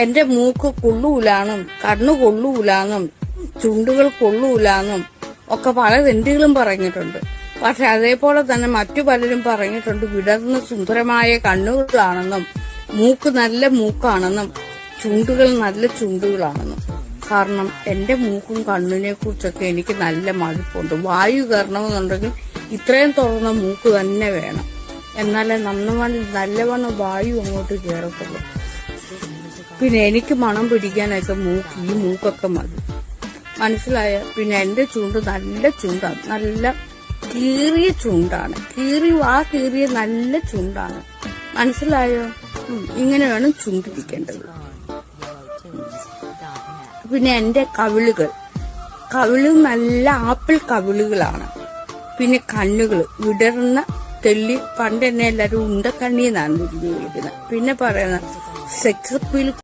എന്റെ മൂക്ക് കൊള്ളൂലാന്നും കണ്ണു കൊള്ളൂലാന്നും ചുണ്ടുകൾ കൊള്ളൂലാന്നും ഒക്കെ പല തെണ്ടികളും പറഞ്ഞിട്ടുണ്ട്. പക്ഷെ അതേപോലെ തന്നെ മറ്റു പലരും പറഞ്ഞിട്ടുണ്ട് വിടർന്ന സുന്ദരമായ കണ്ണുകളാണെന്നും മൂക്ക് നല്ല മൂക്കാണെന്നും ചുണ്ടുകൾ നല്ല ചുണ്ടുകളാണെന്നും. കാരണം എന്റെ മൂക്കും കണ്ണിനെ കുറിച്ചൊക്കെ എനിക്ക് നല്ല മടുപ്പുണ്ട്. വായു കയറണമെന്നുണ്ടെങ്കിൽ ഇത്രയും തുറന്ന മൂക്ക് തന്നെ വേണം, എന്നാലേ നല്ലവണ്ണം വായു അങ്ങോട്ട് കയറത്തുള്ളൂ. പിന്നെ എനിക്ക് മണം പിടിക്കാനൊക്കെ ഈ മൂക്കൊക്കെ മതി, മനസ്സിലായ? പിന്നെ എന്റെ ചുണ്ട് നല്ല ചുണ്ടാണ്, നല്ല കീറിയ ചുണ്ടാണ്, കീറിയ നല്ല ചുണ്ടാണ്, മനസ്സിലായോ? ഇങ്ങനെ വേണം ചുണ്ടിരിക്കേണ്ടത്. പിന്നെ എന്റെ കവിളുകൾ നല്ല ആപ്പിൾ കവിളുകളാണ്. പിന്നെ കണ്ണുകൾ വിടർന്ന തെല്ലി, പണ്ട് എന്നെ എല്ലാവരും ഉണ്ടക്കണ്ണി എന്നാണ് വിളിക്കുന്നത്. പിന്നെ പറയുന്ന സെക്സ് അപ്പീൽ